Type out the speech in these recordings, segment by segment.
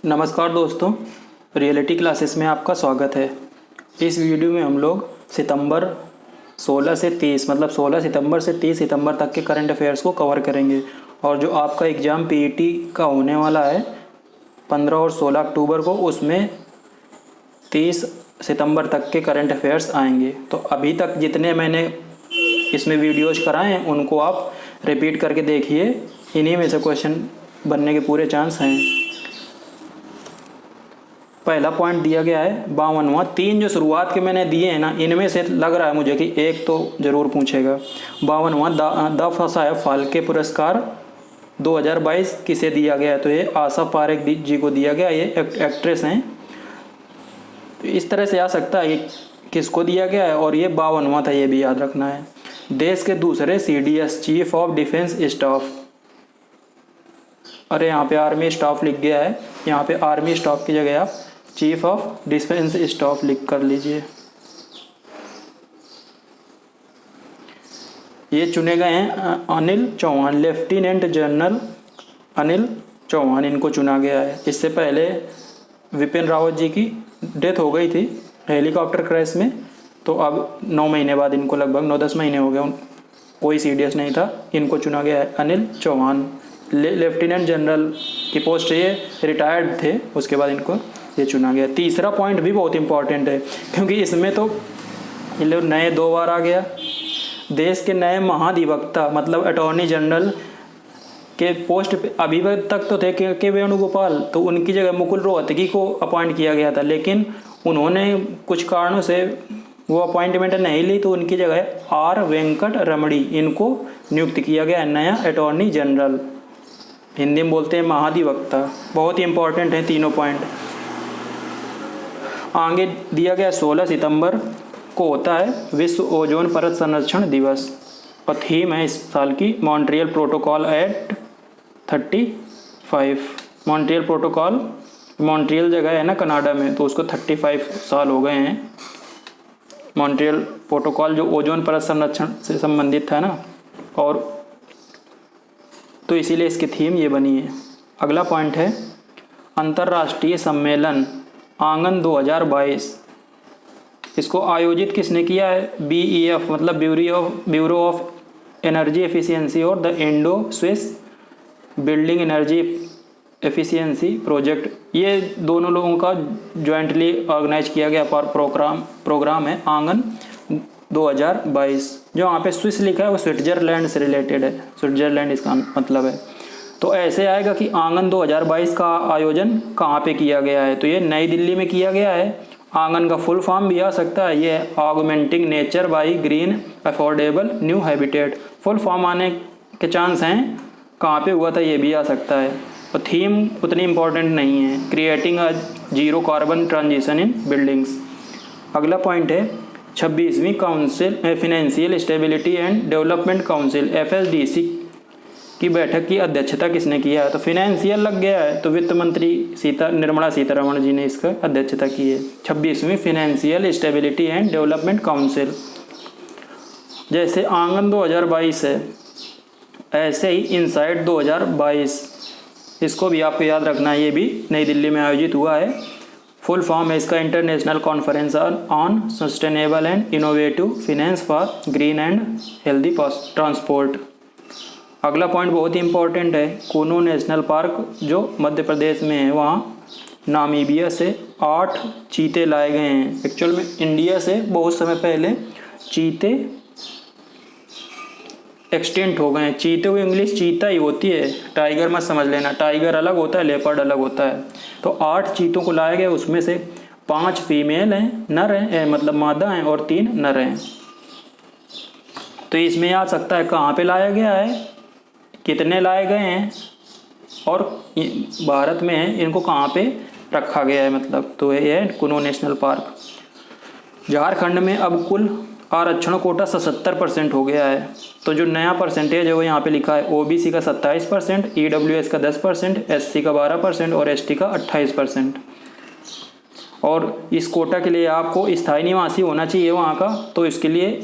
नमस्कार दोस्तों, reality classes में आपका स्वागत है। इस वीडियो में हम लोग सितंबर 16 से 30 मतलब 16 सितंबर से 30 सितंबर तक के करंट अफेयर्स को कवर करेंगे। और जो आपका एग्ज़ाम पीईटी का होने वाला है 15 और 16 अक्टूबर को, उसमें 30 सितंबर तक के करंट अफेयर्स आएंगे। तो अभी तक जितने मैंने इसमें वीडियोज़ कराए हैं उनको आप रिपीट करके देखिए, इन्हीं में से क्वेश्चन बनने के पूरे चांस हैं। पहला पॉइंट दिया गया है 52वां। तीन जो शुरुआत के मैंने दिए हैं ना, इनमें से लग रहा है मुझे कि एक तो ज़रूर पूछेगा। 52वां द फसाएब फाल्के पुरस्कार 2022 किसे दिया गया है? तो ये आशा पारेख जी को दिया गया। ये एक्ट्रेस हैं। तो इस तरह से आ सकता है कि किसको दिया गया है, और ये 52वां था, ये भी याद रखना है। देश के दूसरे CDS chief of defence staff, अरे यहाँ पे आर्मी स्टाफ लिख गया है, यहाँ पे आर्मी स्टाफ की जगह आप चीफ ऑफ डिफेंस स्टाफ लिख कर लीजिए। ये चुने गए हैं अनिल चौहान, लेफ्टिनेंट जनरल अनिल चौहान, इनको चुना गया है। इससे पहले विपिन रावत जी की डेथ हो गई थी हेलीकॉप्टर क्रैश में, तो अब 9 महीने बाद इनको, लगभग 9-10 महीने हो गए, कोई सीडीएस नहीं था, इनको चुना गया है अनिल चौहान। लेफ्टिनेंट जनरल की पोस्ट, ये रिटायर्ड थे, उसके बाद इनको ये चुना गया। तीसरा पॉइंट भी बहुत इंपॉर्टेंट है, क्योंकि इसमें तो ये लोग नए 2 बार आ गया। देश के नए महाधिवक्ता मतलब अटॉर्नी जनरल के पोस्ट पे अभी तक तो थे के वेणुगोपाल, तो उनकी जगह मुकुल रोहतगी को अपॉइंट किया गया था, लेकिन उन्होंने कुछ कारणों से वो अपॉइंटमेंट नहीं ली, तो उनकी जगह आर वेंकट रमणी इनको नियुक्त किया गया नया अटॉर्नी जनरल। हिंदी में बोलते हैं महाधिवक्ता। बहुत ही इंपॉर्टेंट है तीनों पॉइंट। आगे दिया गया 16 सितंबर को होता है विश्व ओजोन परत संरक्षण दिवस, और थीम है इस साल की Montreal protocol at 35। Montreal protocol, Montreal जगह है ना कनाडा में, तो उसको 35 साल हो गए हैं। मॉन्ट्रियल प्रोटोकॉल जो ओजोन परत संरक्षण से संबंधित था ना, और तो इसीलिए इसकी थीम ये बनी है। अगला पॉइंट है अंतर्राष्ट्रीय सम्मेलन आंगन 2022। इसको आयोजित किसने किया है? BEF मतलब ब्यूरो ऑफ एनर्जी एफिशिएंसी और the Indo Swiss building energy efficiency project, ये दोनों लोगों का जॉइंटली ऑर्गेनाइज किया गया प्रोग्राम है आंगन 2022। जो वहाँ पे स्विस लिखा है वो स्विट्जरलैंड से रिलेटेड है, स्विट्जरलैंड इसका मतलब है। तो ऐसे आएगा कि आंगन 2022 का आयोजन कहाँ पे किया गया है? तो ये नई दिल्ली में किया गया है। आंगन का फुल फॉर्म भी आ सकता है, ये augmenting nature by green affordable new habitat. Full form आने के चांस हैं। कहाँ पे हुआ था ये भी आ सकता है। और थीम उतनी इम्पोर्टेंट नहीं है, creating a zero carbon transition in buildings. अगला पॉइंट है 26वीं council financial stability and development council FSDC की बैठक की अध्यक्षता किसने किया है? तो फिनेंशियल लग गया है, तो वित्त मंत्री निर्मला सीतारमण जी ने इसका अध्यक्षता की है। 26वीं financial stability and development council. जैसे आंगन 2022 है, ऐसे ही इनसाइट 2022, इसको भी आपको याद रखना है, ये भी नई दिल्ली में आयोजित हुआ है। फुल फॉर्म है इसका international conference on sustainable and innovative finance for green and healthy transport. अगला पॉइंट बहुत ही इंपॉर्टेंट है, कुनु नेशनल पार्क जो मध्य प्रदेश में है, वहाँ नामीबिया से 8 चीते लाए गए हैं। एक्चुअल में इंडिया से बहुत समय पहले चीते एक्सटिंक्ट हो गए हैं। चीते को इंग्लिश चीता ही होती है, टाइगर मत समझ लेना, टाइगर अलग होता है, लेपर्ड अलग होता है। तो 8 चीतों को लाए गए, उसमें से 5 फीमेल हैं, नर हैं, मतलब मादा हैं, और 3 नर हैं। तो इसमें आ सकता है कहाँ पे लाया गया है, कितने लाए गए हैं, और भारत में है, इनको कहाँ पे रखा गया है, मतलब। तो ये है कुनु नेशनल पार्क। झारखंड में अब कुल आरक्षण कोटा 77% हो गया है। तो जो नया परसेंटेज है वो यहाँ पे लिखा है, OBC का 27%, EWS का 10%, SC का 12% और ST का 28%। और इस कोटा के लिए आपको स्थायी निवासी होना चाहिए वहाँ का, तो इसके लिए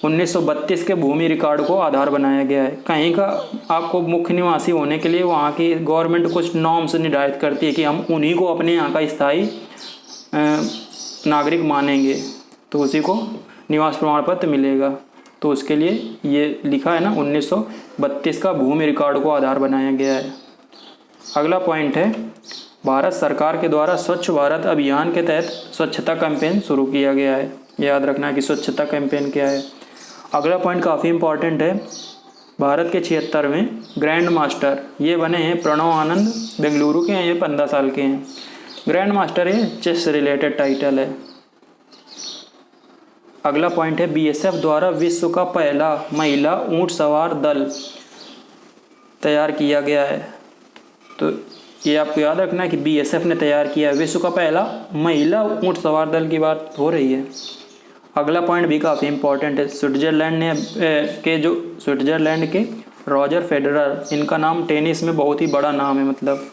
1932 के भूमि रिकॉर्ड को आधार बनाया गया है। कहीं का आपको मुख्य निवासी होने के लिए वहाँ की गवर्नमेंट कुछ नॉर्म्स निर्धारित करती है कि हम उन्हीं को अपने यहाँ का स्थायी नागरिक मानेंगे, तो उसी को निवास प्रमाण पत्र मिलेगा। तो उसके लिए ये लिखा है ना, 1932 का भूमि रिकॉर्ड को आधार बनाया गया है। अगला पॉइंट है, भारत सरकार के द्वारा स्वच्छ भारत अभियान के तहत स्वच्छता कैंपेन शुरू किया गया है। याद रखना है कि स्वच्छता कैंपेन क्या है। अगला पॉइंट काफ़ी इंपॉर्टेंट है, भारत के 76वें ग्रैंड मास्टर ये बने हैं प्रणव आनंद, बेंगलुरु के हैं, ये 15 साल के हैं। ग्रैंड मास्टर ये चेस से रिलेटेड टाइटल है। अगला पॉइंट है, बीएसएफ द्वारा विश्व का पहला महिला ऊंट सवार दल तैयार किया गया है। तो ये आपको याद रखना है कि बीएसएफ ने तैयार किया है, विश्व का पहला महिला ऊंट सवार दल की बात हो रही है। अगला पॉइंट भी काफ़ी इंपॉर्टेंट है, स्विट्जरलैंड के रॉजर फेडरर, इनका नाम टेनिस में बहुत ही बड़ा नाम है, मतलब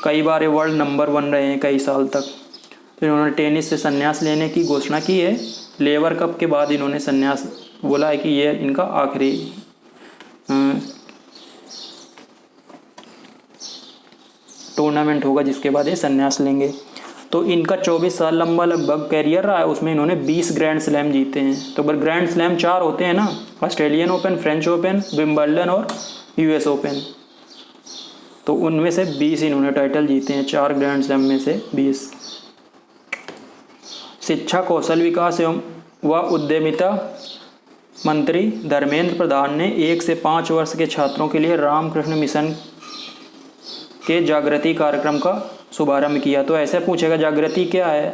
कई बार ये वर्ल्ड नंबर 1 रहे हैं कई साल तक। तो इन्होंने टेनिस से संन्यास लेने की घोषणा की है। लेवर कप के बाद इन्होंने संन्यास बोला है कि ये इनका आखिरी टूर्नामेंट होगा जिसके बाद ये संन्यास लेंगे। तो इनका 24 साल लंबा लगभग कैरियर रहा है, उसमें इन्होंने 20 ग्रैंड स्लैम जीते हैं। तो पर ग्रैंड स्लैम 4 होते हैं ना, Australian open, French open, Wimbledon और यूएस ओपन। तो उनमें से 20 इन्होंने टाइटल जीते हैं, 4 ग्रैंड स्लैम में से 20। शिक्षा, कौशल विकास एवं व उद्यमिता मंत्री धर्मेंद्र प्रधान ने 1 से 5 वर्ष के छात्रों के लिए रामकृष्ण मिशन के जागृति कार्यक्रम का शुभारंभ किया। तो ऐसे पूछेगा जागृति क्या है,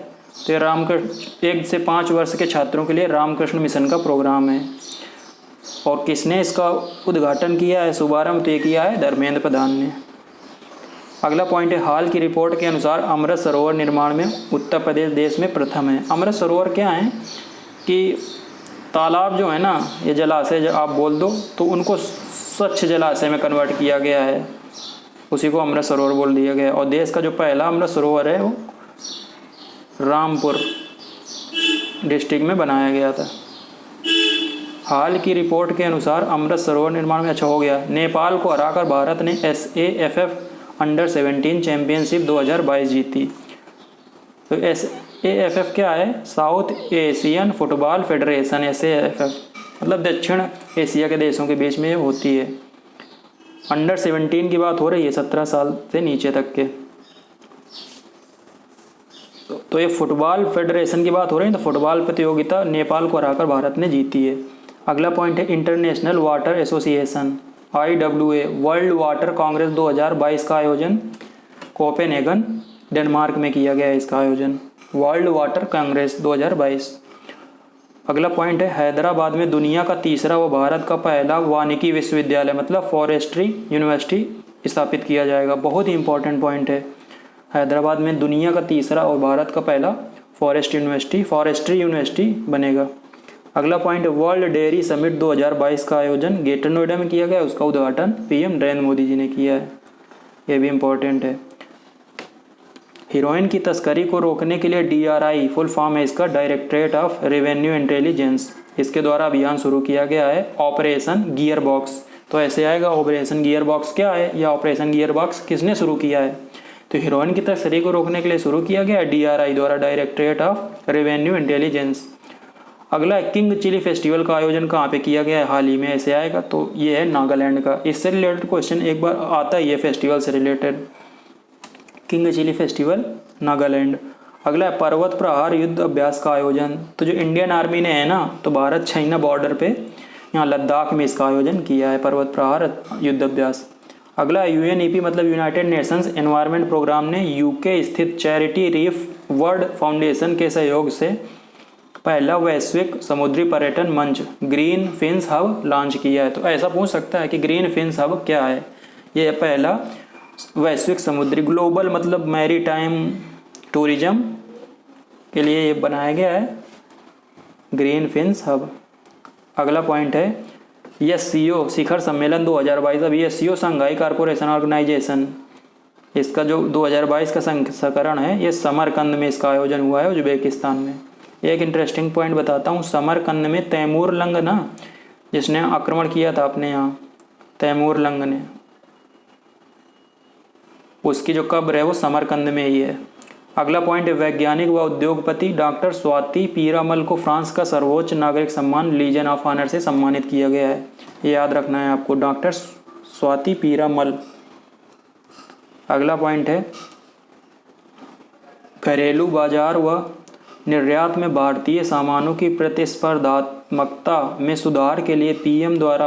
तो रामकृष्ण 1 से 5 वर्ष के छात्रों के लिए रामकृष्ण मिशन का प्रोग्राम है। और किसने इसका उद्घाटन किया है, शुभारंभ तो किया है धर्मेंद्र प्रधान ने। अगला पॉइंट है, हाल की रिपोर्ट के अनुसार अमृत सरोवर निर्माण में उत्तर प्रदेश देश में प्रथम है। अमृत सरोवर क्या है कि तालाब जो है ना, ये जलाशय आप बोल दो, तो उनको स्वच्छ जलाशय में कन्वर्ट किया गया है, उसी को अमृत सरोवर बोल दिया गया। और देश का जो पहला अमृत सरोवर है वो रामपुर डिस्ट्रिक्ट में बनाया गया था। हाल की रिपोर्ट के अनुसार अमृत सरोवर निर्माण में अच्छा हो गया। नेपाल को हराकर भारत ने SAFF अंडर 17 चैंपियनशिप 2022 जीती। तो SAFF क्या है, south Asian football federation, SAFF मतलब दक्षिण एशिया के देशों के बीच में होती है। अंडर 17 की बात हो रही है, 17 साल से नीचे तक के। तो ये फुटबॉल फेडरेशन की बात हो रही है। तो फुटबॉल प्रतियोगिता नेपाल को हराकर भारत ने जीती है। अगला पॉइंट है, international water association IWA world water Congress 2022 का आयोजन कोपेनहेगन डेनमार्क में किया गया है। इसका आयोजन वर्ल्ड वाटर कांग्रेस 2022। अगला पॉइंट है, हैदराबाद में दुनिया का तीसरा व भारत का पहला वानिकी विश्वविद्यालय मतलब फॉरेस्ट्री यूनिवर्सिटी स्थापित किया जाएगा। बहुत ही इंपॉर्टेंट पॉइंट है, हैदराबाद में दुनिया का तीसरा और भारत का पहला फॉरेस्ट्री यूनिवर्सिटी बनेगा। अगला पॉइंट, वर्ल्ड डेयरी समिट 2022 का आयोजन ग्रेटर नोएडा में किया गया। उसका उद्घाटन PM नरेंद्र मोदी जी ने किया है, ये भी इम्पोर्टेंट है। हीरोइन की तस्करी को रोकने के लिए DRI फुल फॉर्म है इसका, डायरेक्टरेट ऑफ रेवेन्यू इंटेलिजेंस, इसके द्वारा अभियान शुरू किया गया है ऑपरेशन गियर बॉक्स। तो ऐसे आएगा, ऑपरेशन गियर बॉक्स क्या है या ऑपरेशन गियर बॉक्स किसने शुरू किया है, तो हीरोइन की तस्करी को रोकने के लिए शुरू किया गया है DRI द्वारा, डायरेक्टरेट ऑफ रेवेन्यू इंटेलिजेंस। अगला है, किंग चिली फेस्टिवल का आयोजन कहाँ पे किया गया है, हाल ही में, ऐसे आएगा। तो ये है नागालैंड का। इससे रिलेटेड क्वेश्चन एक बार आता ही है फेस्टिवल से related, king chilli festival Nagaland. अगला है, पर्वत प्रहार युद्ध अभ्यास का आयोजन। तो जो इंडियन आर्मी ने है ना, तो भारत चाइना बॉर्डर पे यहाँ लद्दाख में इसका आयोजन किया है, पर्वत प्रहार युद्ध अभ्यास। अगला है, UNEP मतलब यूनाइटेड नेशंस एनवायरनमेंट प्रोग्राम ने UK स्थित चैरिटी रीफ वर्ल्ड फाउंडेशन के सहयोग से पहला वैश्विक समुद्री पर्यटन मंच ग्रीन फिन्स हब लॉन्च किया है। तो ऐसा पूछ सकता है कि ग्रीन फिन्स हब क्या है, ये पहला वैश्विक समुद्री ग्लोबल मतलब मैरीटाइम टूरिज्म के लिए ये बनाया गया है ग्रीन फिन्स हब। अगला पॉइंट है, SCO शिखर सम्मेलन 2022। अब SCO शंघाई कारपोरेशन ऑर्गेनाइजेशन, इसका जो 2022 का संस्करण है, ये समरकंद में इसका आयोजन हुआ है, उज्बेकिस्तान में। एक इंटरेस्टिंग पॉइंट बताता हूँ, समरकंद में तैमूर लंग ना, जिसने आक्रमण किया था अपने यहाँ, तैमूर लंग ने, उसकी जो कब्र है वो समरकंद में ही है। अगला पॉइंट है, वैज्ञानिक व उद्योगपति डॉक्टर स्वाति पीरामल को फ्रांस का सर्वोच्च नागरिक सम्मान लीजन ऑफ ऑनर से सम्मानित किया गया है। ये याद रखना है आपको, डॉक्टर स्वाति पीरामल। अगला पॉइंट है, घरेलू बाजार व निर्यात में भारतीय सामानों की प्रतिस्पर्धात्मकता में सुधार के लिए पीएम द्वारा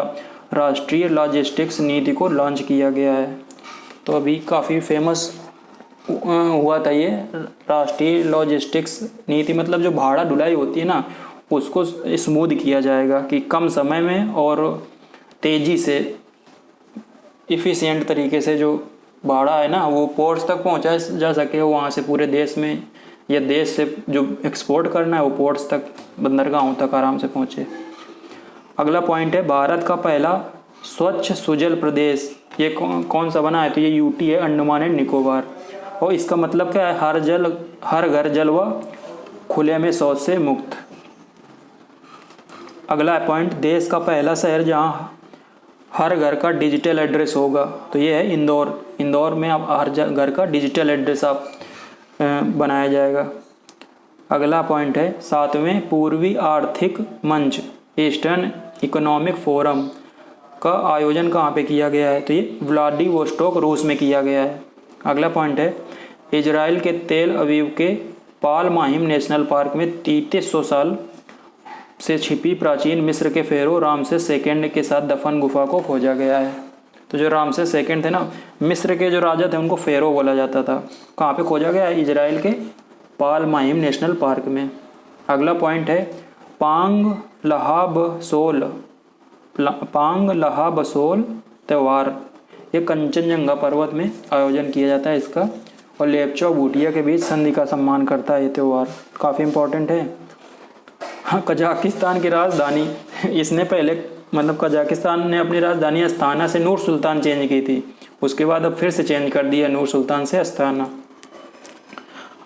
राष्ट्रीय लॉजिस्टिक्स नीति को लॉन्च किया गया है। तो अभी काफ़ी फेमस हुआ था ये राष्ट्रीय लॉजिस्टिक्स नीति, मतलब जो भाड़ा ढुलाई होती है ना, उसको स्मूथ किया जाएगा कि कम समय में और तेज़ी से इफ़िशिएंट तरीके से जो भाड़ा है ना वो पोर्ट्स तक पहुंचाया जा सके, वहाँ से पूरे देश में या देश से जो एक्सपोर्ट करना है वो पोर्ट्स तक, बंदरगाहों तक आराम से पहुँचे। अगला पॉइंट है, भारत का पहला स्वच्छ सुजल प्रदेश ये कौन सा बना है, तो ये यूटी है, अंडमान एंड निकोबार। और इसका मतलब क्या है, हर घर जल व खुले में शौच से मुक्त। अगला पॉइंट, देश का पहला शहर जहाँ हर घर का डिजिटल एड्रेस होगा, तो ये है इंदौर। इंदौर में अब हर घर का डिजिटल एड्रेस आप बनाया जाएगा। अगला पॉइंट है, 7वें पूर्वी आर्थिक मंच ईस्टर्न इकोनॉमिक फोरम का आयोजन कहाँ पे किया गया है, तो ये व्लादिवोस्टोक रूस में किया गया है। अगला पॉइंट है, इजराइल के तेल अवीव के पाल माहिम नेशनल पार्क में 3300 साल से छिपी प्राचीन मिस्र के फेरो रामसेस सेकंड के साथ दफन गुफा को खोजा गया है। तो जो रामसेस सेकंड थे ना, मिस्र के जो राजा थे उनको फेरो बोला जाता था। कहाँ पे खोजा गया है, इजराइल के पाल माहिम नेशनल पार्क में। अगला पॉइंट है, पांग लहाबसोल त्यौहार ये कंचनजंगा पर्वत में आयोजन किया जाता है इसका, और लेपचा और भूटिया के बीच संधि का सम्मान करता है ये त्यौहार, काफ़ी इम्पोर्टेंट है। हाँ, कजाकिस्तान की राजधानी इसने पहले मतलब कजाकिस्तान ने अपनी राजधानी अस्ताना से नूर सुल्तान चेंज की थी, उसके बाद अब फिर से चेंज कर दिया नूर सुल्तान से अस्ताना।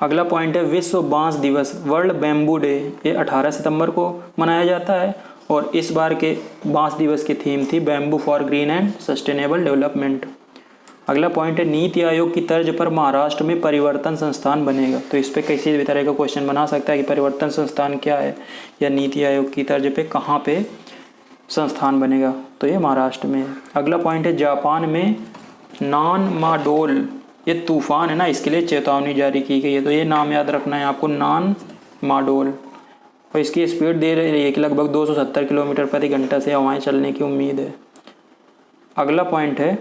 अगला पॉइंट है, विश्व बांस दिवस वर्ल्ड बैम्बू डे ये 18 सितंबर को मनाया जाता है, और इस बार के बांस दिवस की थीम थी bamboo for green and sustainable development. अगला पॉइंट है, नीति आयोग की तर्ज पर महाराष्ट्र में परिवर्तन संस्थान बनेगा। तो इस पर किसी भी तरह का क्वेश्चन बना सकता है कि परिवर्तन संस्थान क्या है, या नीति आयोग की तर्ज पे कहाँ पे संस्थान बनेगा, तो ये महाराष्ट्र में है। अगला पॉइंट है, जापान में नानमाडोल ये तूफान है ना, इसके लिए चेतावनी जारी की गई है। तो ये नाम याद रखना है आपको, नानमाडोल, और इसकी स्पीड दे रही है कि लगभग 270 किलोमीटर प्रति घंटा से हवाएं चलने की उम्मीद है। अगला पॉइंट है,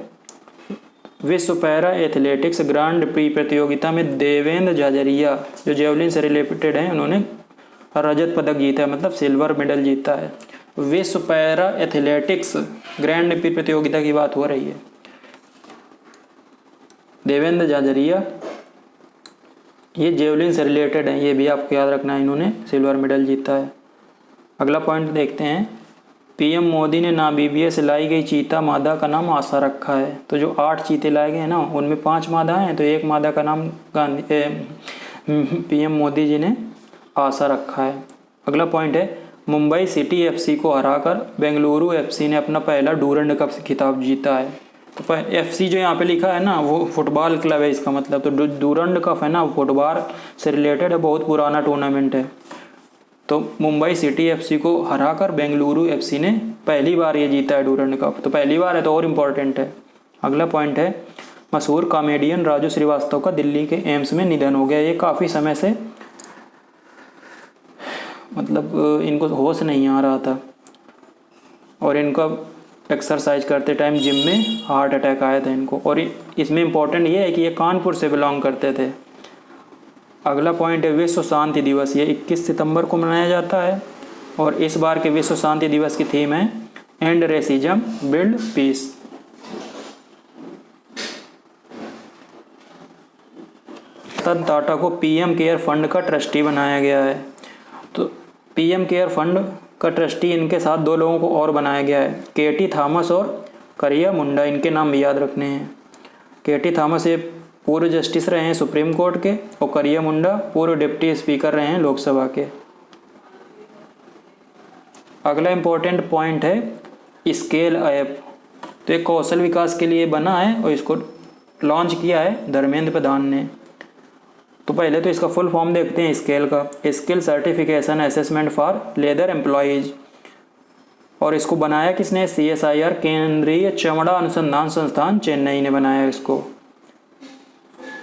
विश्व पैरा एथलेटिक्स ग्रांड प्री प्रतियोगिता में देवेंद्र झाझरिया जो जेवलिन से रिलेटेड हैं उन्होंने रजत पदक जीता है, मतलब सिल्वर मेडल जीता है। विश्व पैरा एथलेटिक्स ग्रैंड प्री प्रतियोगिता की बात हो रही है। देवेंद्र झाझरिया ये जेवलिन से रिलेटेड हैं, ये भी आपको याद रखना है, इन्होंने सिल्वर मेडल जीता है। अगला पॉइंट देखते हैं, पीएम मोदी ने नामीबिया से लाई गई चीता मादा का नाम आशा रखा है। तो जो 8 चीते लाए गए हैं ना, उनमें 5 मादा हैं, तो एक मादा का नाम पीएम मोदी जी ने आशा रखा है। अगला पॉइंट है, मुंबई सिटी एफसी को हराकर बेंगलुरु एफसी ने अपना पहला डूरंड कप खिताब जीता है। तो एफसी जो यहाँ पे लिखा है ना वो फुटबॉल क्लब है इसका मतलब, तो डूरंड कप है ना फुटबॉल से रिलेटेड है, बहुत पुराना टूर्नामेंट है। तो मुंबई सिटी एफसी को हराकर बेंगलुरु एफसी ने पहली बार ये जीता है डूरंड कप, तो पहली बार है तो और इम्पोर्टेंट है। अगला पॉइंट है, मशहूर कॉमेडियन राजू श्रीवास्तव का दिल्ली के एम्स में निधन हो गया। ये काफ़ी समय से मतलब इनको होश नहीं आ रहा था, और इनका एक्सरसाइज करते टाइम जिम में हार्ट अटैक आया था इनको, और इसमें इम्पोर्टेंट ये है कि ये कानपुर से बिलोंग करते थे। अगला पॉइंट है, विश्व शांति दिवस ये 21 सितंबर को मनाया जाता है, और इस बार के विश्व शांति दिवस की थीम है and racism build piece. Ratan Tata को पीएम केयर फंड का ट्रस्टी बनाया गया है। तो पीएम केयर फंड का ट्रस्टी इनके साथ 2 लोगों को और बनाया गया है, केटी थॉमस और करिया मुंडा, इनके नाम भी याद रखने हैं। केटी थॉमस ये पूर्व जस्टिस रहे हैं सुप्रीम कोर्ट के, और करिया मुंडा पूर्व डिप्टी स्पीकर रहे हैं लोकसभा के। अगला इम्पोर्टेंट पॉइंट है स्केल ऐप। तो ये कौशल विकास के लिए बना है और इसको लॉन्च किया है धर्मेंद्र प्रधान ने। तो पहले तो इसका फुल फॉर्म देखते हैं स्केल का, skill certification assessment for leather employees. और इसको बनाया किसने? CSIR केंद्रीय चमड़ा अनुसंधान संस्थान चेन्नई ने बनाया इसको।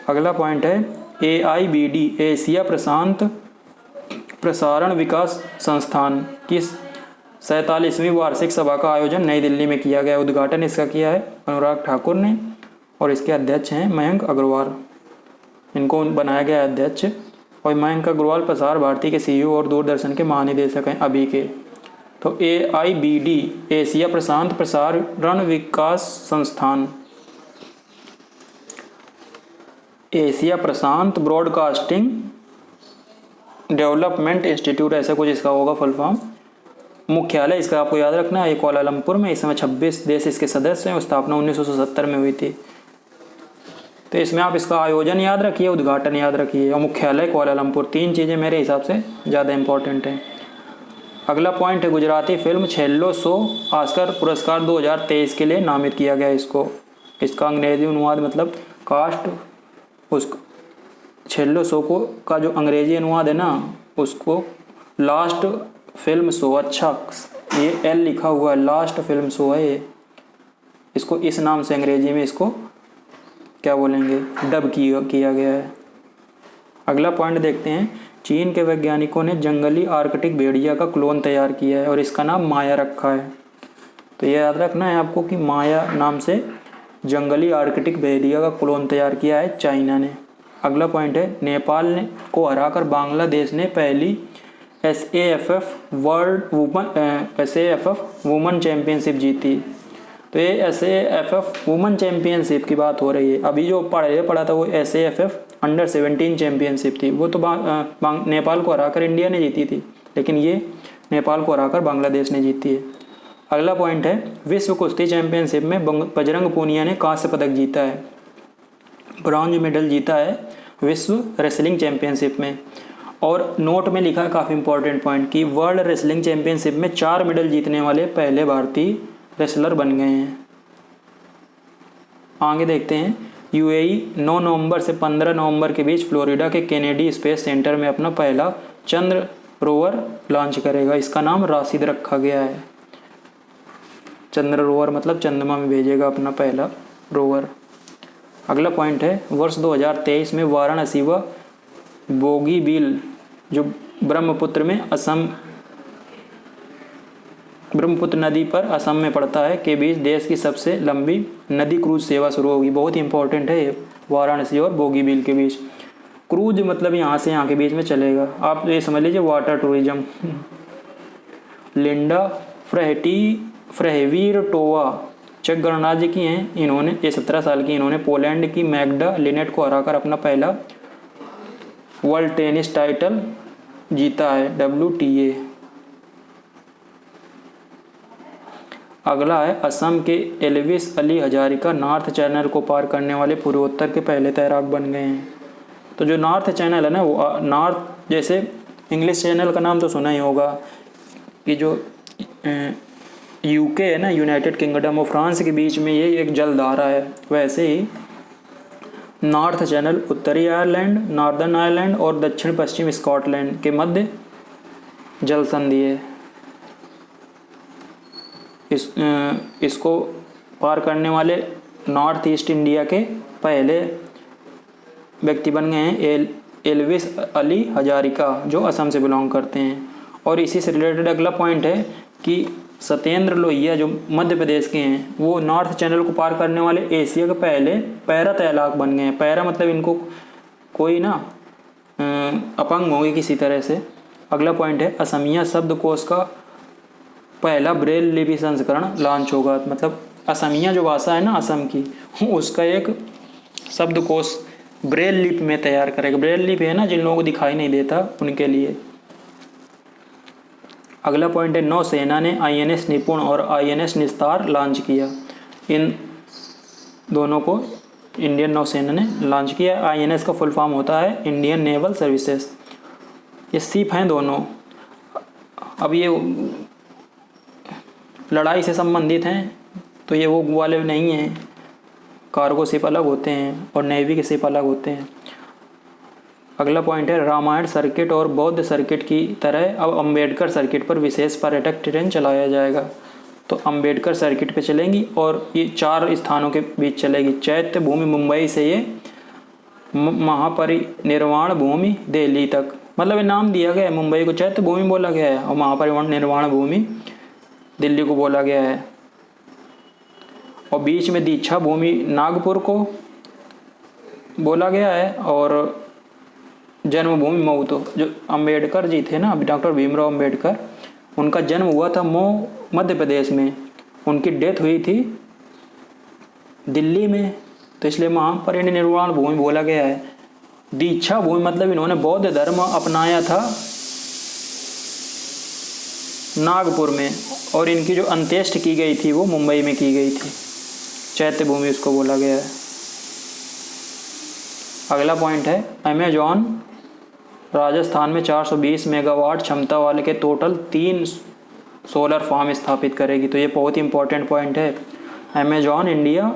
अगला पॉइंट है AIBD एशिया प्रशांत प्रसारण विकास संस्थान की 47वीं वार्षिक सभा का आयोजन नई दिल्ली में किया गया। उद्घाटन इसका किया है अनुराग ठाकुर ने और इसके अध्यक्ष हैं मयंक अग्रवाल, इनको बनाया गया अध्यक्ष। और मयंक अग्रवाल प्रसार भारती के CEO और दूरदर्शन के महानिदेशक हैं अभी के। तो AIBD एशिया प्रशांत प्रसारण विकास संस्थान, एशिया प्रशांत ब्रॉडकास्टिंग डेवलपमेंट इंस्टीट्यूट, ऐसा कुछ इसका होगा फुल फॉर्म। मुख्यालय इसका आपको याद रखना है कोलालमपुर में। इस समय 26 देश इसके सदस्य हैं। स्थापना 1970 में हुई थी। तो इसमें आप इसका आयोजन याद रखिए, उद्घाटन याद रखिए और मुख्यालय कोलालमपुर। 3 चीज़ें मेरे हिसाब से ज़्यादा इंपॉर्टेंट हैं। अगला पॉइंट है गुजराती फिल्म छेल्लो शो ऑस्कर पुरस्कार 2023 के लिए नामित किया गया इसको। इसका अंग्रेजी अनुवाद मतलब कास्ट, उस छेल्लो शो को का जो अंग्रेजी अनुवाद है ना उसको लास्ट फिल्म शो, अच्छा ये L लिखा हुआ है, लास्ट फिल्म शो है ये, इसको इस नाम से अंग्रेजी में इसको क्या बोलेंगे, डब किया गया है। अगला पॉइंट देखते हैं। चीन के वैज्ञानिकों ने जंगली आर्कटिक भेड़िया का क्लोन तैयार किया है और इसका नाम माया रखा है। तो ये याद रखना है आपको कि माया नाम से जंगली आर्कटिक भेड़िया का क्लोन तैयार किया है चाइना ने। अगला पॉइंट है नेपाल ने को हराकर बांग्लादेश ने पहली SAFF वुमन चैम्पियनशिप जीती। तो ये SAFF वुमन चैम्पियनशिप की बात हो रही है। अभी जो पढ़ा था वो SAFF अंडर 17 चैम्पियनशिप थी, वो तो नेपाल को हराकर इंडिया ने जीती थी, लेकिन ये नेपाल को हराकर बांग्लादेश ने जीती है। अगला पॉइंट है विश्व कुश्ती चैम्पियनशिप में बजरंग पूनिया ने कांस्य पदक जीता है, ब्रॉन्ज मेडल जीता है विश्व रेसलिंग चैम्पियनशिप में। और नोट में लिखा है काफ़ी इंपॉर्टेंट पॉइंट कि वर्ल्ड रेसलिंग चैम्पियनशिप में 4 मेडल जीतने वाले पहले भारतीय रेसलर बन गए हैं। आगे देखते हैं। UAE 9 नवंबर से 15 नवंबर के बीच फ्लोरिडा के केनेडी स्पेस सेंटर में अपना पहला चंद्र रोवर लॉन्च करेगा। इसका नाम राशिद रखा गया है। चंद्र रोवर मतलब चंद्रमा में भेजेगा अपना पहला रोवर। अगला पॉइंट है वर्ष 2023 में वाराणसी व बोगीबील जो ब्रह्मपुत्र नदी पर असम में पड़ता है के बीच देश की सबसे लंबी नदी क्रूज सेवा शुरू होगी। बहुत ही इंपॉर्टेंट है ये, वाराणसी और बोगीबील के बीच। क्रूज मतलब यहाँ से यहाँ के बीच में चलेगा। आप ये समझ लीजिए वाटर टूरिज्म। लिंडा फ्रेहवीरटोवा चेक गणराज्य की हैं। इन्होंने ये 17 साल की, इन्होंने पोलैंड की मैग्डा लिनेट को हराकर अपना पहला वर्ल्ड टेनिस टाइटल जीता है WTA। अगला है असम के Elvis Ali Hazarika north channel को पार करने वाले पूर्वोत्तर के पहले तैराक बन गए हैं। तो जो नॉर्थ चैनल है ना वो नॉर्थ, जैसे इंग्लिश चैनल का नाम तो सुना ही होगा कि जो UK है ना, यूनाइटेड किंगडम और फ्रांस के बीच में ये एक जलधारा है, वैसे ही नॉर्थ चैनल उत्तरी आयरलैंड, नॉर्दर्न आयरलैंड और दक्षिण पश्चिम स्कॉटलैंड के मध्य जल संधि है। इसको पार करने वाले नॉर्थ ईस्ट इंडिया के पहले व्यक्ति बन गए हैं एल्विस अली हजारिका जो असम से बिलोंग करते हैं। और इसी से रिलेटेड अगला पॉइंट है कि सत्येंद्र लोहिया जो मध्य प्रदेश के हैं वो नॉर्थ चैनल को पार करने वाले एशिया के पहले पैरा तैराक बन गए हैं। पैरा मतलब इनको कोई ना अपंग होंगे किसी तरह से। अगला पॉइंट है असमिया शब्दकोश का पहला ब्रेल लिपि संस्करण लॉन्च होगा। मतलब असमिया जो भाषा है ना असम की, उसका एक शब्दकोश ब्रेल लिपि में तैयार करेगा। ब्रेल लिपि है ना जिन लोगों को दिखाई नहीं देता उनके लिए। अगला पॉइंट है नौसेना ने INS निपुण और INS निस्तार लॉन्च किया। इन दोनों को इंडियन नौसेना ने लॉन्च किया। INS का फुल फॉर्म होता है इंडियन नेवल सर्विसेज। ये शिप हैं दोनों। अब ये लड़ाई से संबंधित हैं तो ये वो वाले नहीं हैं। कार्गो शिप अलग होते हैं और नेवी के शिप अलग होते हैं। अगला पॉइंट है रामायण सर्किट और बौद्ध सर्किट की तरह अब अंबेडकर सर्किट पर विशेष पर्यटक ट्रेन चलाया जाएगा। तो अंबेडकर सर्किट पे चलेंगी और ये 4 स्थानों के बीच चलेगी। चैत्य भूमि मुंबई से ये महापरिनिर्वाण भूमि दिल्ली तक, मतलब ये नाम दिया गया है, मुंबई को चैत्य भूमि बोला गया है और महापरिनिर्वाण भूमि दिल्ली को बोला गया है। और बीच में दीक्षा भूमि नागपुर को बोला गया है और जन्मभूमि मऊ। तो जो अंबेडकर जी थे ना, डॉक्टर भीमराव अंबेडकर, उनका जन्म हुआ था मऊ मध्य प्रदेश में, उनकी डेथ हुई थी दिल्ली में, तो इसलिए महापरिनिर्वाण भूमि बोला गया है। दीक्षा भूमि मतलब इन्होंने बौद्ध धर्म अपनाया था नागपुर में और इनकी जो अंत्येष्टि की गई थी वो मुंबई में की गई थी। चैत्य भूमि उसको बोला गया है। अगला पॉइंट है अमेजॉन राजस्थान में 420 मेगावाट क्षमता वाले के टोटल 3 सोलर फार्म स्थापित करेगी। तो ये बहुत ही इंपॉर्टेंट पॉइंट है। अमेजॉन इंडिया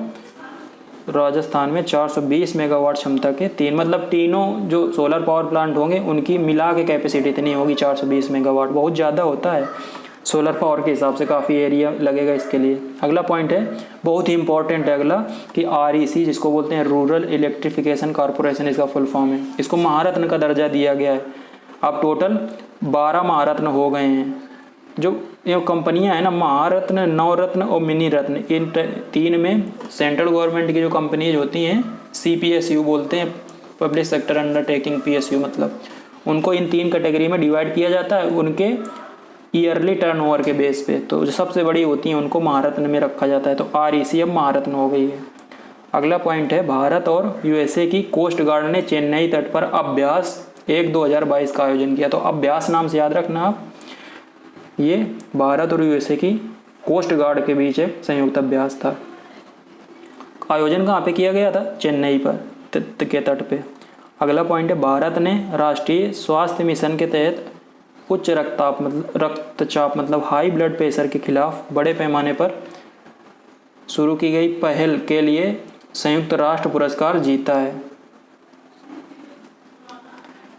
राजस्थान में 420 मेगावाट क्षमता के 3, मतलब तीनों जो सोलर पावर प्लांट होंगे उनकी मिला के कैपेसिटी इतनी होगी 420 मेगावाट। बहुत ज़्यादा होता है सोलर पावर के हिसाब से, काफ़ी एरिया लगेगा इसके लिए। अगला पॉइंट है बहुत ही इंपॉर्टेंट है अगला कि REC जिसको बोलते हैं रूरल इलेक्ट्रिफिकेशन कॉरपोरेशन, इसका फुल फॉर्म है। इसको महारत्न का दर्जा दिया गया है। अब टोटल 12 महारत्न हो गए हैं। जो ये कंपनियां हैं ना, महारत्न, नवरत्न और मिनी रत्न, इन 3 में सेंट्रल गवर्नमेंट की जो कंपनीज होती हैं CPSU बोलते हैं, पब्लिक सेक्टर अंडरटेकिंग, PSU मतलब, उनको इन 3 कैटेगरी में डिवाइड किया जाता है उनके ईयरली टर्नओवर के बेस पे। तो जो सबसे बड़ी होती हैं उनको महारत्न में रखा जाता है। तो REC अब महारत्न हो गई है। अगला पॉइंट है भारत और USA की कोस्ट गार्ड ने चेन्नई तट पर अभ्यास 1/2022 का आयोजन किया। तो अभ्यास नाम से याद रखना आप, ये भारत और USA की कोस्ट गार्ड के बीच एक संयुक्त अभ्यास था। आयोजन कहाँ पे किया गया था? चेन्नई पर के तट पे। अगला पॉइंट है भारत ने राष्ट्रीय स्वास्थ्य मिशन के तहत उच्च रक्तचाप मतलब हाई ब्लड प्रेशर के खिलाफ बड़े पैमाने पर शुरू की गई पहल के लिए संयुक्त राष्ट्र पुरस्कार जीता है।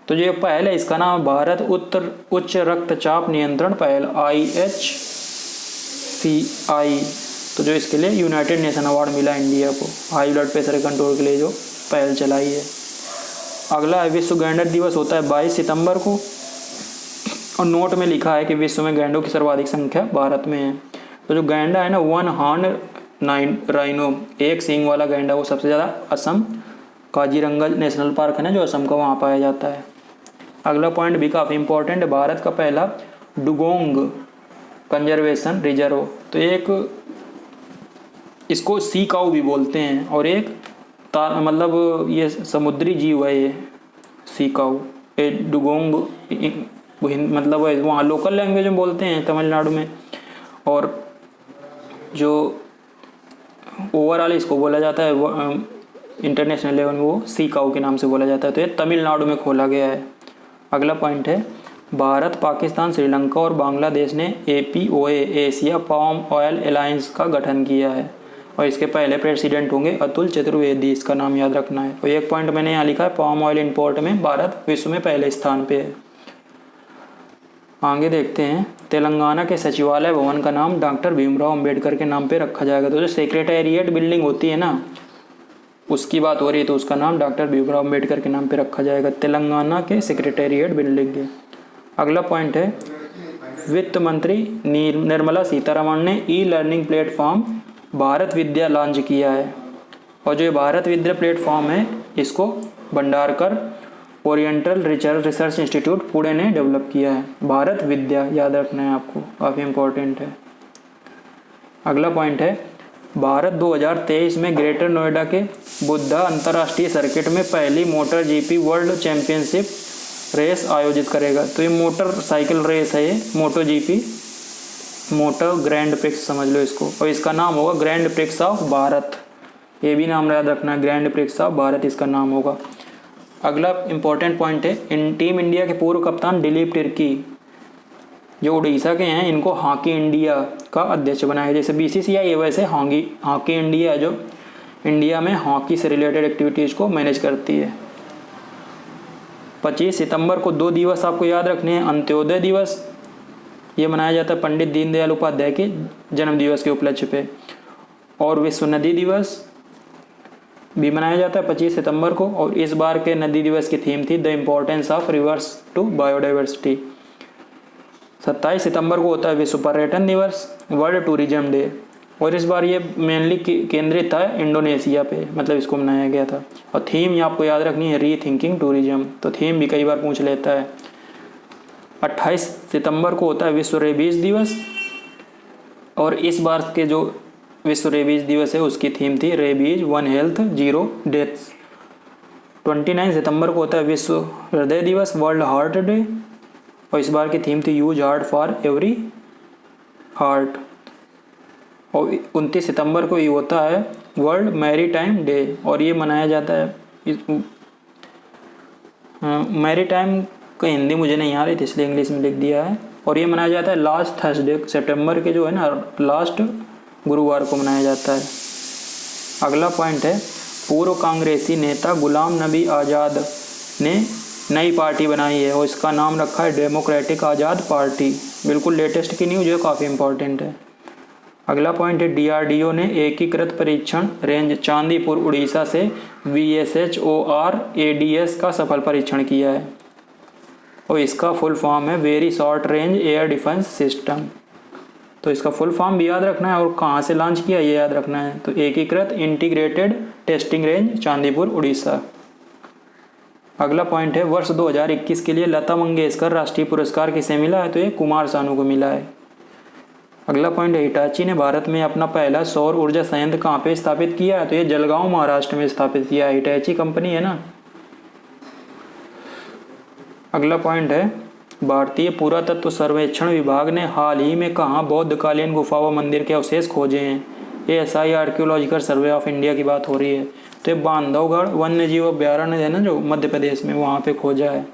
तो जो पहल है इसका नाम भारत उच्च रक्तचाप नियंत्रण पहल, IHCI। तो जो इसके लिए यूनाइटेड नेशन अवार्ड मिला इंडिया को, हाई ब्लड प्रेशर कंट्रोल के लिए जो पहल चलाई है। अगला है विश्व गैंडा दिवस होता है 22 सितंबर को और नोट में लिखा है कि विश्व में गैंडों की सर्वाधिक संख्या भारत में है। तो जो गैंडा है ना, 1 हॉर्न राइनो, एक सींग वाला गैंडा, वो सबसे ज़्यादा असम काजीरंगा नेशनल पार्क है ना जो असम का, वहाँ पाया जाता है। अगला पॉइंट भी काफ़ी इंपॉर्टेंट है, भारत का पहला डुगोंग कंजर्वेशन रिजर्व। तो एक इसको सी काऊ भी बोलते हैं और एक मतलब ये समुद्री जीव है ये सी काऊ। ये डुगोंग मतलब वहाँ लोकल लैंग्वेज में बोलते हैं तमिलनाडु में, और जो ओवरऑल इसको बोला जाता है इंटरनेशनल लेवल में वो सी काऊ के नाम से बोला जाता है। तो ये तमिलनाडु में खोला गया है। अगला पॉइंट है भारत, पाकिस्तान, श्रीलंका और बांग्लादेश ने APOA Asia palm oil alliance का गठन किया है और इसके पहले प्रेसिडेंट होंगे अतुल चतुर्वेदी, इसका नाम याद रखना है। और एक पॉइंट मैंने यहाँ लिखा है पाम ऑयल इंपोर्ट में भारत विश्व में पहले स्थान पे है। आगे देखते हैं, तेलंगाना के सचिवालय भवन का नाम डॉक्टर भीमराव अंबेडकर के नाम पे रखा जाएगा। तो जो सेक्रेटेरिएट बिल्डिंग होती है ना, उसकी बात हो रही है, तो उसका नाम डॉक्टर भीमराव अंबेडकर के नाम पे रखा जाएगा, तेलंगाना के सेक्रेटेरिएट बिल्डिंग के। अगला पॉइंट है वित्त मंत्री निर्मला सीतारमण ने ई-लर्निंग प्लेटफॉर्म भारत विद्या लॉन्च किया है। और जो भारत विद्या प्लेटफॉर्म है इसको Bhandarkar oriental research institute Pune ने डेवलप किया है। भारत विद्या याद रखना है आपको, काफ़ी इंपॉर्टेंट है। अगला पॉइंट है भारत 2023 में ग्रेटर नोएडा के बुद्धा अंतर्राष्ट्रीय सर्किट में पहली motor GP world championship race आयोजित करेगा। तो ये मोटर साइकिल रेस है, ये moto GP, motor grand prix समझ लो इसको, और इसका नाम होगा ग्रैंड प्रिक्स ऑफ भारत। ये भी नाम याद रखना है, ग्रैंड प्रिक्स ऑफ भारत इसका नाम होगा। अगला इंपॉर्टेंट पॉइंट है टीम इंडिया के पूर्व कप्तान दिलीप तिर्की जो उड़ीसा के हैं इनको हॉकी इंडिया का अध्यक्ष बनाया। जैसे बीसीसीआई है वैसे हॉकी इंडिया जो इंडिया में हॉकी से रिलेटेड एक्टिविटीज़ को मैनेज करती है। 25 सितंबर को 2 दिवस आपको याद रखने हैं। अंत्योदय दिवस ये मनाया जाता है पंडित दीनदयाल उपाध्याय के जन्म दिवस के उपलक्ष्य पे, और विश्व नदी दिवस भी मनाया जाता है 25 सितंबर को। और इस बार के नदी दिवस की थीम थी the importance of rivers to biodiversity. 27 सितंबर को होता है विश्व पर्यटन दिवस, वर्ल्ड टूरिज्म डे, और इस बार ये मेनली केंद्रित था इंडोनेशिया पे, मतलब इसको मनाया गया था। और थीम ये आपको याद रखनी है री थिंकिंग टूरिज्म, तो थीम भी कई बार पूछ लेता है। 28 सितंबर को होता है विश्व रेबीज दिवस, और इस बार के जो विश्व रेबीज दिवस है उसकी थीम थी रेबीज 1 हेल्थ 0 डेथ्स। 29 सितंबर को होता है विश्व हृदय दिवस, वर्ल्ड हार्ट डे, और इस बार की थीम थी use heart for every heart. और 29 सितंबर को ये होता है वर्ल्ड मैरीटाइम डे, और ये मनाया जाता है मैरीटाइम का हिंदी मुझे नहीं आ रही थी इसलिए इंग्लिश में लिख दिया है। और ये मनाया जाता है लास्ट थर्सडे, सितंबर के जो है ना लास्ट गुरुवार को मनाया जाता है। अगला पॉइंट है पूर्व कांग्रेसी नेता गुलाम नबी आज़ाद ने नई पार्टी बनाई है और इसका नाम रखा है डेमोक्रेटिक आज़ाद पार्टी। बिल्कुल लेटेस्ट की न्यूज़ है, काफ़ी इंपॉर्टेंट है। अगला पॉइंट है डीआरडीओ ने एकीकृत परीक्षण रेंज चांदीपुर उड़ीसा से VSHOR ADS का सफल परीक्षण किया है, और इसका फुल फॉर्म है very short range air defence system. तो इसका फुल फॉर्म भी याद रखना है और कहाँ से लॉन्च किया ये याद रखना है। तो एकीकृत integrated testing range Chandipur Orissa. अगला पॉइंट है वर्ष 2021 के लिए लता मंगेशकर राष्ट्रीय पुरस्कार किसे मिला है, तो ये कुमार सानू को मिला है। अगला पॉइंट है हिटाची ने भारत में अपना पहला सौर ऊर्जा संयंत्र कहाँ पे स्थापित किया है, तो ये जलगांव महाराष्ट्र में स्थापित किया है। हिटाची कंपनी है ना। अगला पॉइंट है भारतीय पुरातत्व सर्वेक्षण विभाग ने हाल ही में कहाँ बौद्धकालीन गुफा व मंदिर के अवशेष खोजे हैं। ये SI archaeological survey of India की बात हो रही है। तो ये बांधवगढ़ वन्य जीव अभ्यारण्य है ना जो मध्य प्रदेश में, वहाँ पे खोजा है।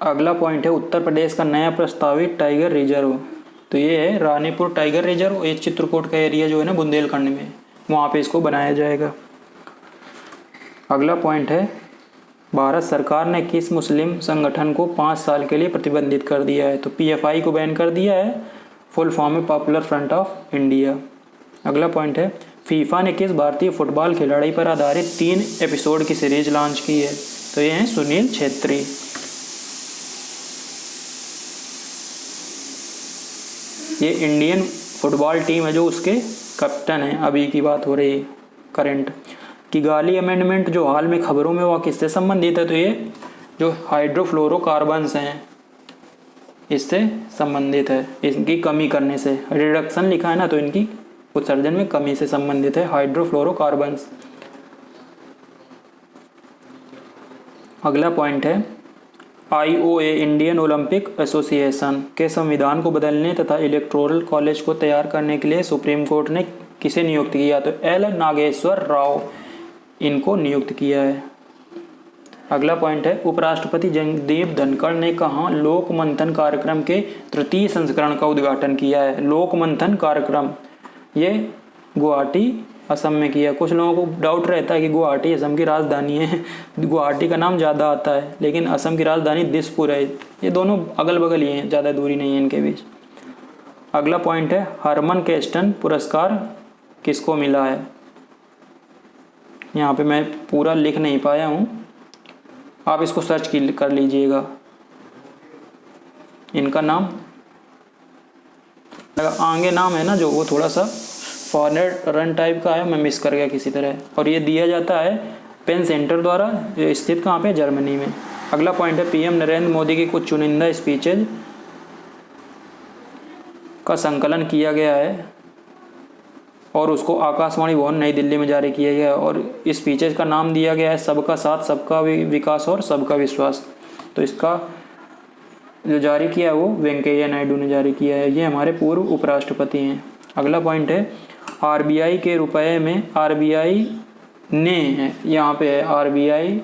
अगला पॉइंट है उत्तर प्रदेश का नया प्रस्तावित टाइगर रिजर्व, तो ये है रानीपुर टाइगर रिजर्व। ये चित्रकूट का एरिया जो है ना बुंदेलखंड में, वहाँ पे इसको बनाया जाएगा। अगला पॉइंट है भारत सरकार ने किस मुस्लिम संगठन को 5 साल के लिए प्रतिबंधित कर दिया है, तो PFI को बैन कर दिया है। फुल फॉर्म है पॉपुलर फ्रंट ऑफ इंडिया। अगला पॉइंट है फीफा ने किस भारतीय फुटबॉल खिलाड़ी पर आधारित 3 एपिसोड की सीरीज लॉन्च की है, तो ये हैं सुनील छेत्री। ये इंडियन फुटबॉल टीम है जो उसके कैप्टन हैं, अभी की बात हो रही है करंट। किगाली अमेंडमेंट जो हाल में खबरों में वह किससे संबंधित है, तो ये जो हाइड्रोफ्लोरोकार्बन्स हैं इससे संबंधित है, इनकी कमी करने से। रिडक्शन लिखा है ना, तो इनकी उत्सर्जन में कमी से संबंधित है हाइड्रोफ्लोरोकार्बन्स। अगला पॉइंट है IOA इंडियन ओलंपिक एसोसिएशन के संविधान को बदलने तथा इलेक्टोरल कॉलेज को तैयार करने के लिए सुप्रीम कोर्ट ने किसे नियुक्त किया, तो L नागेश्वर राव इनको नियुक्त किया है। अगला पॉइंट है उपराष्ट्रपति जगदीप धनखड़ ने कहाँ लोक मंथन कार्यक्रम के 3य संस्करण का उद्घाटन किया है। लोक मंथन कार्यक्रम ये गुवाहाटी असम में किया। कुछ लोगों को डाउट रहता है कि गुवाहाटी असम की राजधानी है, गुवाहाटी का नाम ज़्यादा आता है, लेकिन असम की राजधानी दिसपुर है। ये दोनों अगल बगल ही हैं, ज़्यादा दूरी नहीं है इनके बीच। अगला पॉइंट है हरमन केस्टन पुरस्कार किसको मिला है। यहाँ पे मैं पूरा लिख नहीं पाया हूँ, आप इसको सर्च कर लीजिएगा। इनका नाम आगे नाम है ना जो, वो थोड़ा सा फॉरनेट रन टाइप का है, मैं मिस कर गया किसी तरह। और ये दिया जाता है पेन सेंटर द्वारा, स्थित कहाँ पे, जर्मनी में। अगला पॉइंट है PM नरेंद्र मोदी की कुछ चुनिंदा स्पीचेज का संकलन किया गया है और उसको आकाशवाणी भवन नई दिल्ली में जारी किया गया है। और इस स्पीचेज का नाम दिया गया है सबका साथ सबका विकास और सबका विश्वास। तो इसका जो जारी किया है वो वेंकैया नायडू ने जारी किया है। ये हमारे पूर्व उपराष्ट्रपति हैं। अगला पॉइंट है RBI के रुपए में RBI ने है, यहाँ पे है RBI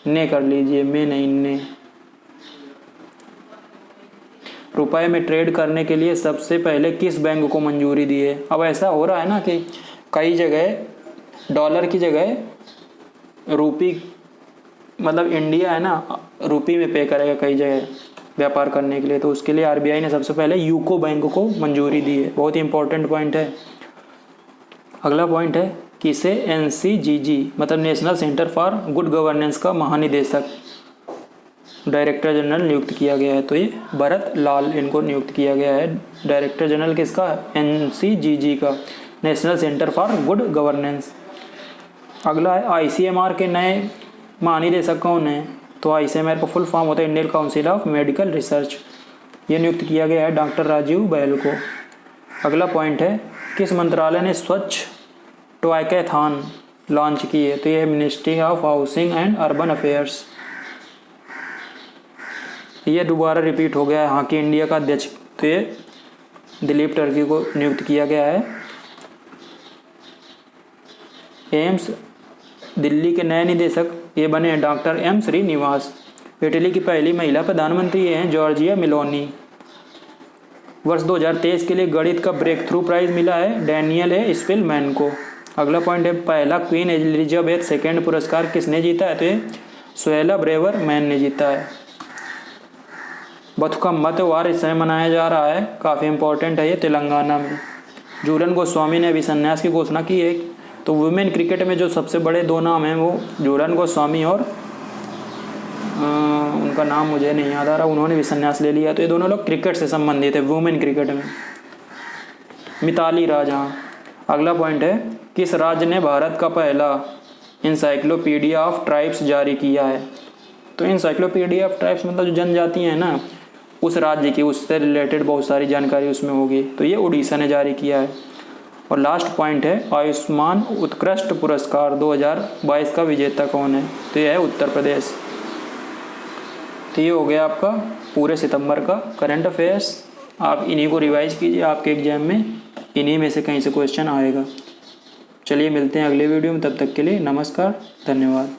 ने कर लीजिए, में नहीं ने। रुपए में ट्रेड करने के लिए सबसे पहले किस बैंक को मंजूरी दी है? अब ऐसा हो रहा है ना कि कई जगह डॉलर की जगह रूपी, मतलब इंडिया है ना रूपी में पे करेगा कई जगह व्यापार करने के लिए, तो उसके लिए आरबीआई ने सबसे पहले यूको बैंक को मंजूरी दी है। बहुत ही इंपॉर्टेंट पॉइंट है। अगला पॉइंट है किसे एनसीजीजी मतलब national centre for good governance का महानिदेशक डायरेक्टर जनरल नियुक्त किया गया है? तो ये भरत लाल इनको नियुक्त किया गया है। डायरेक्टर जनरल किसका? एनसीजीजी का, national centre for good governance. अगला है आईसीएमआर के नए महानिदेशक कौन है? तो आईसीएमआर का फुल फॉर्म होता है Indian council of medical research. ये नियुक्त किया गया है डॉक्टर राजीव बैल को। अगला पॉइंट है किस मंत्रालय ने स्वच्छ टॉयकैथॉन लॉन्च की है? तो ये ministry of housing and urban affairs. ये दोबारा रिपीट हो गया है हॉकी इंडिया का अध्यक्ष, तो ये दिलीप टर्की को नियुक्त किया गया है। एम्स दिल्ली के नए निदेशक ये बने हैं डॉक्टर एम श्रीनिवास। इटली की पहली महिला प्रधानमंत्री हैं जॉर्जिया मेलोनी। वर्ष 2023 के लिए गणित का ब्रेक थ्रू प्राइज मिला है डैनियल ए स्पिलमैन को। अगला पॉइंट है पहला क्वीन एलिजाबेथ सेकेंड पुरस्कार किसने जीता है? तो ये सुहेला ब्रेवर मैन ने जीता है। बथुकम्मा त्यौहार इस समय मनाया जा रहा है, काफ़ी इंपॉर्टेंट है ये तेलंगाना में। झूलन गोस्वामी ने अभी संन्यास की घोषणा की है। तो वुमेन क्रिकेट में जो सबसे बड़े दो नाम हैं वो झूलन गोस्वामी और उनका नाम मुझे नहीं याद आ रहा, उन्होंने भी संन्यास ले लिया। तो ये दोनों लोग क्रिकेट से संबंधित है वुमेन क्रिकेट में। मिताली राज। हाँ, अगला पॉइंट है किस राज्य ने भारत का पहला इंसाइक्लोपीडिया ऑफ ट्राइब्स जारी किया है? तो इंसाइक्लोपीडिया ऑफ ट्राइब्स मतलब जो जनजातियाँ हैं ना उस राज्य की, उससे रिलेटेड बहुत सारी जानकारी उसमें होगी। तो ये उड़ीसा ने जारी किया है। और लास्ट पॉइंट है आयुष्मान उत्कृष्ट पुरस्कार 2022 का विजेता कौन है? तो यह है उत्तर प्रदेश। तो ये हो गया आपका पूरे सितंबर का करंट अफेयर्स। आप इन्हीं को रिवाइज कीजिए, आपके एग्जाम में इन्हीं में से कहीं से क्वेश्चन आएगा। चलिए मिलते हैं अगले वीडियो में, तब तक के लिए नमस्कार, धन्यवाद।